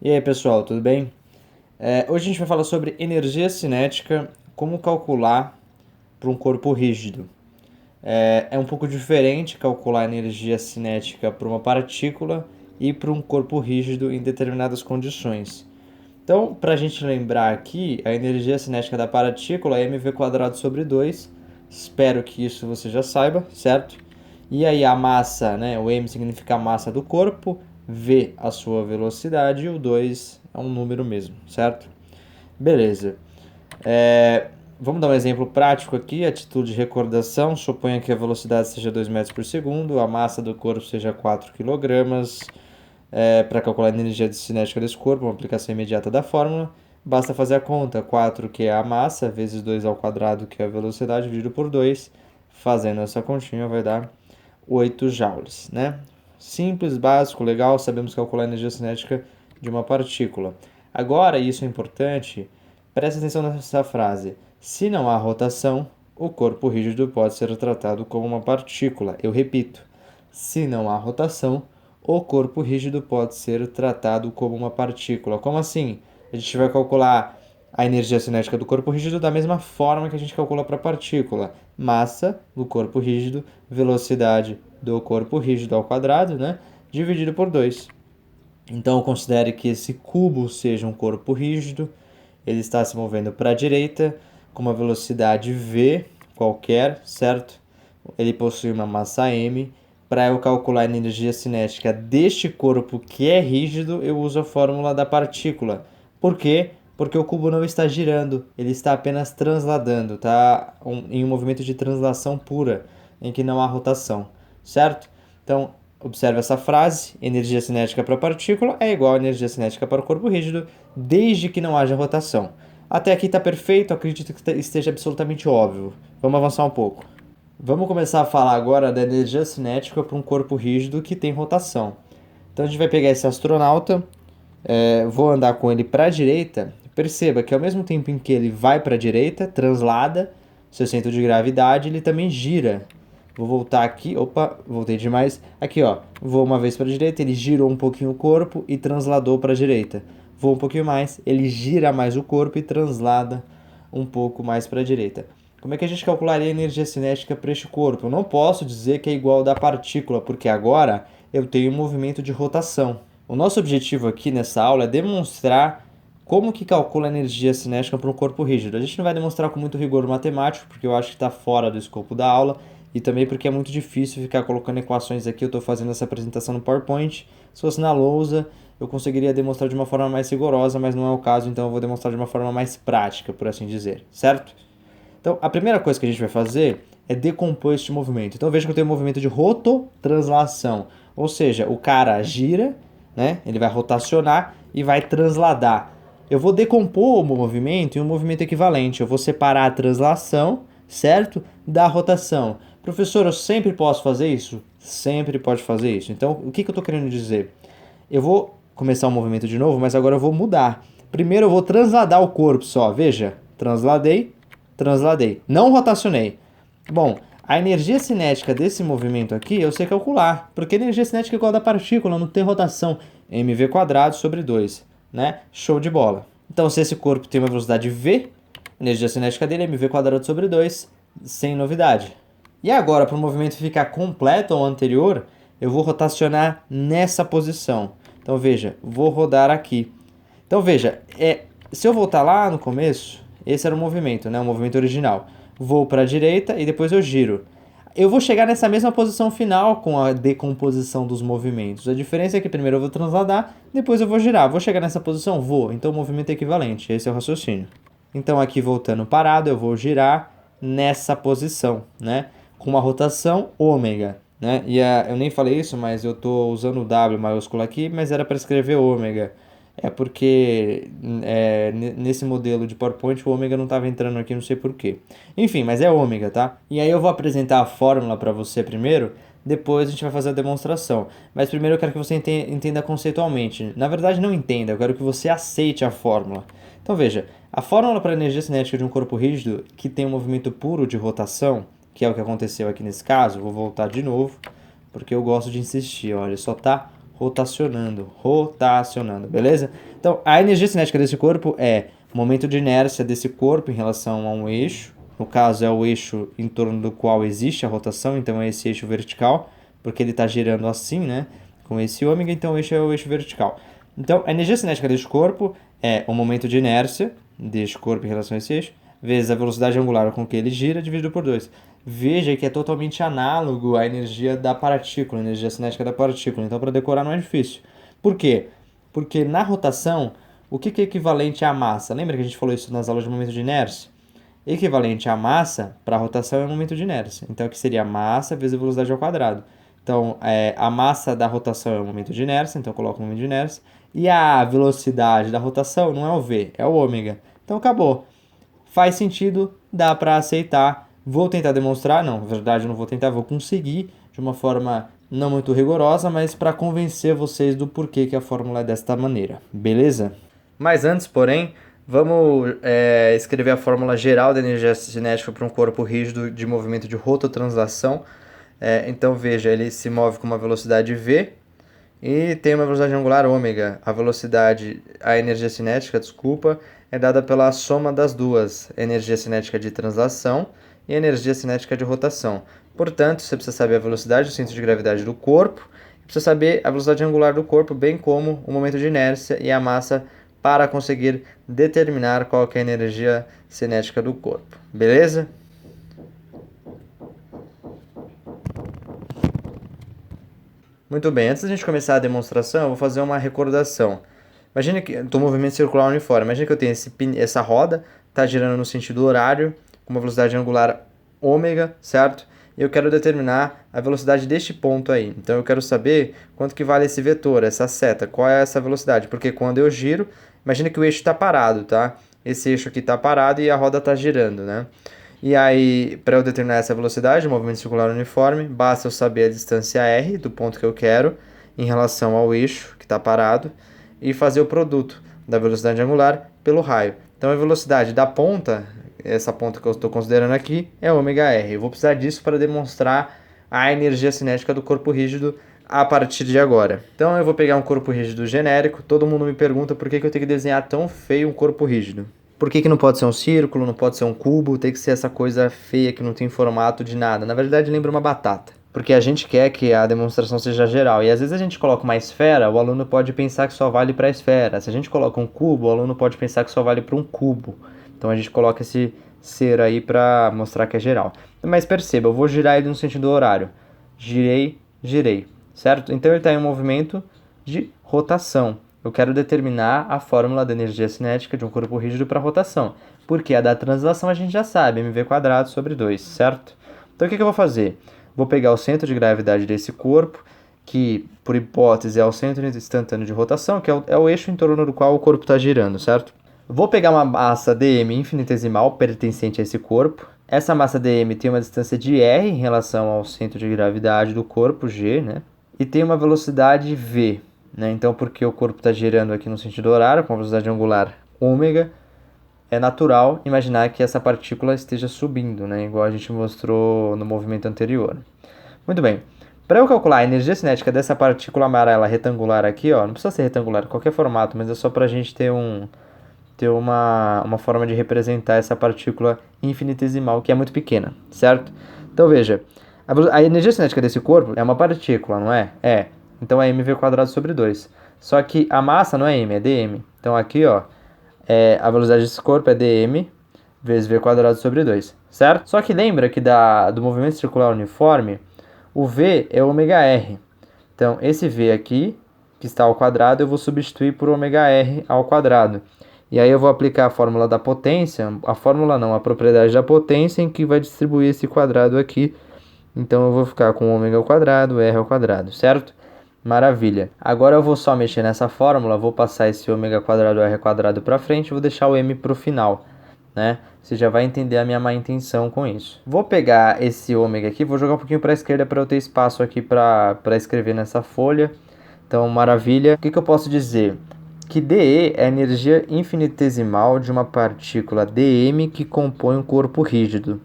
E aí, pessoal, tudo bem? Hoje a gente vai falar sobre energia cinética, como calcular para um corpo rígido. É um pouco diferente calcular energia cinética para uma partícula e para um corpo rígido em determinadas condições. Então, para a gente lembrar aqui, a energia cinética da partícula é mv² sobre 2. Espero que isso você já saiba, certo? E aí a massa, né? O m significa a massa do corpo, v a sua velocidade e o 2 é um número mesmo, certo? Beleza. Vamos dar um exemplo prático aqui, a título de recordação. Suponha que a velocidade seja 2 metros por segundo, a massa do corpo seja 4 kg. Para calcular a energia cinética desse corpo, uma aplicação imediata da fórmula, basta fazer a conta. 4, que é a massa, vezes 2 ao quadrado, que é a velocidade, dividido por 2. Fazendo essa continha vai dar 8 joules, né? Simples, básico, legal, sabemos calcular a energia cinética de uma partícula. Agora, isso é importante, preste atenção nessa frase. Se não há rotação, o corpo rígido pode ser tratado como uma partícula. Eu repito, se não há rotação, o corpo rígido pode ser tratado como uma partícula. Como assim? A gente vai calcular a energia cinética do corpo rígido da mesma forma que a gente calcula para a partícula. Massa do corpo rígido, velocidade do corpo rígido ao quadrado, né? Dividido por 2. Então, considere que esse cubo seja um corpo rígido. Ele está se movendo para a direita com uma velocidade v qualquer, certo? Ele possui uma massa m. Para eu calcular a energia cinética deste corpo que é rígido, eu uso a fórmula da partícula. Por quê? Porque o cubo não está girando, ele está apenas transladando, está em um movimento de translação pura, em que não há rotação, certo? Então, observe essa frase: energia cinética para a partícula é igual a energia cinética para o corpo rígido, desde que não haja rotação. Até aqui está perfeito, acredito que esteja absolutamente óbvio. Vamos avançar um pouco. Vamos começar a falar agora da energia cinética para um corpo rígido que tem rotação. Então a gente vai pegar esse astronauta, vou andar com ele para a direita. Perceba que ao mesmo tempo em que ele vai para a direita, translada seu centro de gravidade, ele também gira. Vou voltar aqui, opa, voltei demais. Aqui ó, vou uma vez para a direita, ele girou um pouquinho o corpo e transladou para a direita. Vou um pouquinho mais, ele gira mais o corpo e translada um pouco mais para a direita. Como é que a gente calcularia a energia cinética para este corpo? Eu não posso dizer que é igual ao da partícula, porque agora eu tenho um movimento de rotação. O nosso objetivo aqui nessa aula é demonstrar como que calcula a energia cinética para um corpo rígido. A gente não vai demonstrar com muito rigor matemático, porque eu acho que está fora do escopo da aula, e também porque é muito difícil ficar colocando equações aqui. Eu estou fazendo essa apresentação no PowerPoint. Se fosse na lousa, eu conseguiria demonstrar de uma forma mais rigorosa, mas não é o caso, então eu vou demonstrar de uma forma mais prática, por assim dizer, certo? Então, a primeira coisa que a gente vai fazer é decompor este movimento. Então, veja que eu tenho um movimento de rototranslação, ou seja, o cara gira, né? Ele vai rotacionar e vai transladar. Eu vou decompor o movimento em um movimento equivalente. Eu vou separar a translação, certo? Da rotação. Professor, eu sempre posso fazer isso? Sempre pode fazer isso. Então, o que eu estou querendo dizer? Eu vou começar o movimento de novo, mas agora eu vou mudar. Primeiro eu vou transladar o corpo só. Veja, transladei. Não rotacionei. Bom, a energia cinética desse movimento aqui eu sei calcular, porque a energia cinética é igual a da partícula, não tem rotação. mv²/2, né? Show de bola. Então, se esse corpo tem uma velocidade v, a energia cinética dele é mv²/2, sem novidade. E agora, para o movimento ficar completo ao anterior, eu vou rotacionar nessa posição. Então, veja, vou rodar aqui. Então, veja, se eu voltar lá no começo, esse era o movimento, né? O movimento original. Vou para a direita e depois eu giro. Eu vou chegar nessa mesma posição final com a decomposição dos movimentos. A diferença é que primeiro eu vou transladar, depois eu vou girar. Vou chegar nessa posição? Vou. Então o movimento é equivalente. Esse é o raciocínio. Então aqui voltando parado, eu vou girar nessa posição, né? Com uma rotação ômega, né? Eu nem falei isso, mas eu estou usando o W maiúsculo aqui, mas era para escrever ômega. É porque nesse modelo de PowerPoint o ômega não estava entrando aqui, não sei porquê. Enfim, mas é ômega, tá? E aí eu vou apresentar a fórmula para você primeiro, depois a gente vai fazer a demonstração. Mas primeiro eu quero que você entenda conceitualmente. Na verdade não entenda, eu quero que você aceite a fórmula. Então veja, a fórmula para a energia cinética de um corpo rígido que tem um movimento puro de rotação, que é o que aconteceu aqui nesse caso, vou voltar de novo, porque eu gosto de insistir, olha, só tá rotacionando, beleza? Então, a energia cinética desse corpo é o momento de inércia desse corpo em relação a um eixo. No caso, é o eixo em torno do qual existe a rotação, então é esse eixo vertical, porque ele está girando assim, né? Com esse ômega, então o eixo é o eixo vertical. Então, a energia cinética deste corpo é o momento de inércia deste corpo em relação a esse eixo, vezes a velocidade angular com que ele gira, dividido por 2. Veja que é totalmente análogo à energia da partícula, a energia cinética da partícula. Então, para decorar não é difícil. Por quê? Porque na rotação, o que é equivalente à massa? Lembra que a gente falou isso nas aulas de momento de inércia? Equivalente à massa para a rotação é o momento de inércia. Então, aqui seria massa vezes a velocidade ao quadrado. Então, a massa da rotação é o momento de inércia, então eu coloco o momento de inércia. E a velocidade da rotação não é o v, é o ômega. Então, acabou. Faz sentido, dá para aceitar. Vou tentar demonstrar, não, na verdade eu não vou tentar, vou conseguir de uma forma não muito rigorosa, mas para convencer vocês do porquê que a fórmula é desta maneira, beleza? Mas antes, porém, vamos escrever a fórmula geral da energia cinética para um corpo rígido de movimento de rototranslação. Então veja, ele se move com uma velocidade v e tem uma velocidade angular ômega. A energia cinética, desculpa, é dada pela soma das duas, energia cinética de translação e energia cinética de rotação. Portanto, você precisa saber a velocidade do centro de gravidade do corpo, precisa saber a velocidade angular do corpo, bem como o momento de inércia e a massa para conseguir determinar qual que é a energia cinética do corpo. Beleza? Muito bem, antes da gente começar a demonstração, eu vou fazer uma recordação. Imagina que estou movimento circular uniforme. Imagina que eu tenho essa roda, está girando no sentido horário, com uma velocidade angular ômega, certo? E eu quero determinar a velocidade deste ponto aí. Então eu quero saber quanto que vale esse vetor, essa seta, qual é essa velocidade. Porque quando eu giro, imagina que o eixo está parado, tá? Esse eixo aqui está parado e a roda está girando, né? E aí, para eu determinar essa velocidade, o movimento circular uniforme, basta eu saber a distância r do ponto que eu quero em relação ao eixo que está parado e fazer o produto da velocidade angular pelo raio. Então, a velocidade da ponta, essa ponta que eu estou considerando aqui, é ômega-r. Eu vou precisar disso para demonstrar a energia cinética do corpo rígido a partir de agora. Então, eu vou pegar um corpo rígido genérico. Todo mundo me pergunta por que eu tenho que desenhar tão feio um corpo rígido. Por que não pode ser um círculo, não pode ser um cubo, tem que ser essa coisa feia que não tem formato de nada? Na verdade, lembra uma batata. Porque a gente quer que a demonstração seja geral. E às vezes a gente coloca uma esfera, o aluno pode pensar que só vale para a esfera. Se a gente coloca um cubo, o aluno pode pensar que só vale para um cubo. Então a gente coloca esse ser aí para mostrar que é geral. Mas perceba, eu vou girar ele no sentido horário. Girei, girei, certo? Então ele está em um movimento de rotação. Eu quero determinar a fórmula da energia cinética de um corpo rígido para rotação. Porque a da translação a gente já sabe, mv² sobre 2, certo? Então o que eu vou fazer? Vou pegar o centro de gravidade desse corpo, que por hipótese é o centro instantâneo de rotação, que é o eixo em torno do qual o corpo está girando, certo? Vou pegar uma massa dm infinitesimal pertencente a esse corpo. Essa massa dm tem uma distância de r em relação ao centro de gravidade do corpo, g, né? E tem uma velocidade v. Né? Então, porque o corpo está girando aqui no sentido horário, com a velocidade angular ômega, é natural imaginar que essa partícula esteja subindo, né? Igual a gente mostrou no movimento anterior. Muito bem. Para eu calcular a energia cinética dessa partícula amarela retangular aqui, ó, não precisa ser retangular, qualquer formato, mas é só para a gente ter uma forma de representar essa partícula infinitesimal, que é muito pequena, certo? Então, veja, a energia cinética desse corpo é uma partícula, não é? É. Então é mv² sobre 2. Só que a massa não é m, é dm. Então aqui, ó, a velocidade desse corpo é dm vezes v² sobre 2, certo? Só que lembra que do movimento circular uniforme, o v é ômega-r. Então esse v aqui, que está ao quadrado, eu vou substituir por ômega-r ao quadrado. E aí eu vou aplicar a fórmula da potência, a propriedade da potência em que vai distribuir esse quadrado aqui. Então eu vou ficar com ômega ao quadrado, r ao quadrado, certo? Maravilha. Agora eu vou só mexer nessa fórmula, vou passar esse ômega² r² para frente e vou deixar o m para o final, né? Você já vai entender a minha má intenção com isso. Vou pegar esse ômega aqui, vou jogar um pouquinho para a esquerda para eu ter espaço aqui para escrever nessa folha. Então, maravilha. O que eu posso dizer? Que dE é a energia infinitesimal de uma partícula dm que compõe um corpo rígido.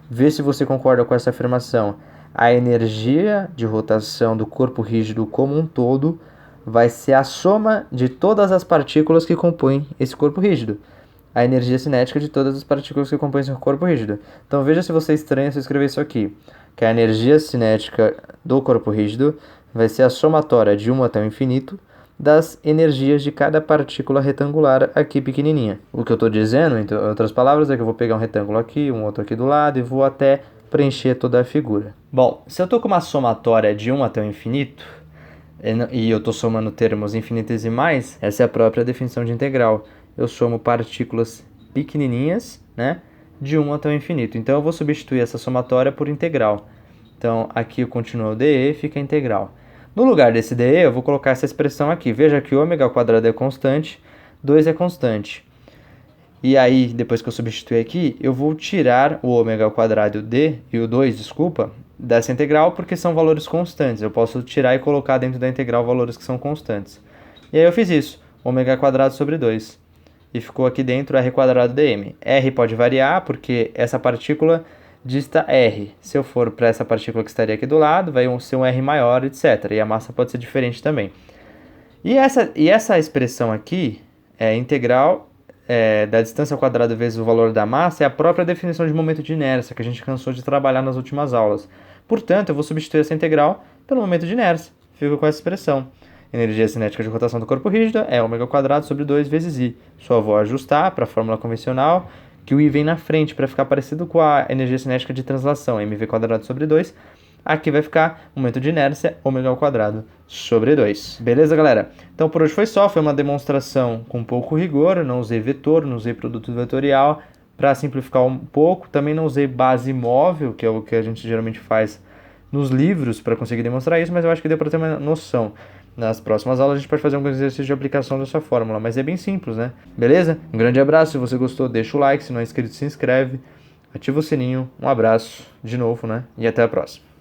Vê se você concorda com essa afirmação. a energia de rotação do corpo rígido como um todo vai ser a soma de todas as partículas que compõem esse corpo rígido. A energia cinética de todas as partículas que compõem esse corpo rígido. Então veja se você estranha se eu escrever isso aqui, que a energia cinética do corpo rígido vai ser a somatória de 1 até o infinito das energias de cada partícula retangular aqui pequenininha. O que eu estou dizendo, em outras palavras, é que eu vou pegar um retângulo aqui, um outro aqui do lado e vou até preencher toda a figura. Bom, se eu estou com uma somatória de 1 até o infinito, e eu estou somando termos infinitesimais, essa é a própria definição de integral. Eu somo partículas pequenininhas, né, de 1 até o infinito. Então eu vou substituir essa somatória por integral. Então aqui continua o dE, fica integral. No lugar desse dE, eu vou colocar essa expressão aqui. Veja que o ômega ao quadrado é constante, 2 é constante. E aí, depois que eu substituir aqui, eu vou tirar o ômega ao quadrado d e o 2, desculpa, dessa integral, porque são valores constantes. Eu posso tirar e colocar dentro da integral valores que são constantes. E aí eu fiz isso, ômega quadrado sobre 2. E ficou aqui dentro r quadrado dm. R pode variar, porque essa partícula dista R. Se eu for para essa partícula que estaria aqui do lado, vai ser um R maior, etc. E a massa pode ser diferente também. E essa expressão aqui, integral da distância ao quadrado vezes o valor da massa, é a própria definição de momento de inércia, que a gente cansou de trabalhar nas últimas aulas. Portanto, eu vou substituir essa integral pelo momento de inércia. Fico com essa expressão. Energia cinética de rotação do corpo rígido é ômega quadrado sobre 2 vezes I. Só vou ajustar para a fórmula convencional, que o I vem na frente para ficar parecido com a energia cinética de translação, mv quadrado sobre 2. Aqui vai ficar momento de inércia, ômega ao quadrado sobre 2. Beleza, galera? Então por hoje foi só, foi uma demonstração com pouco rigor, não usei vetor, não usei produto vetorial, para simplificar um pouco. Também não usei base móvel, que é o que a gente geralmente faz nos livros para conseguir demonstrar isso, mas eu acho que deu para ter uma noção. Nas próximas aulas a gente pode fazer alguns exercícios de aplicação dessa fórmula, mas é bem simples, né? Beleza? Um grande abraço, se você gostou deixa o like, se não é inscrito se inscreve, ativa o sininho, um abraço de novo, né? E até a próxima.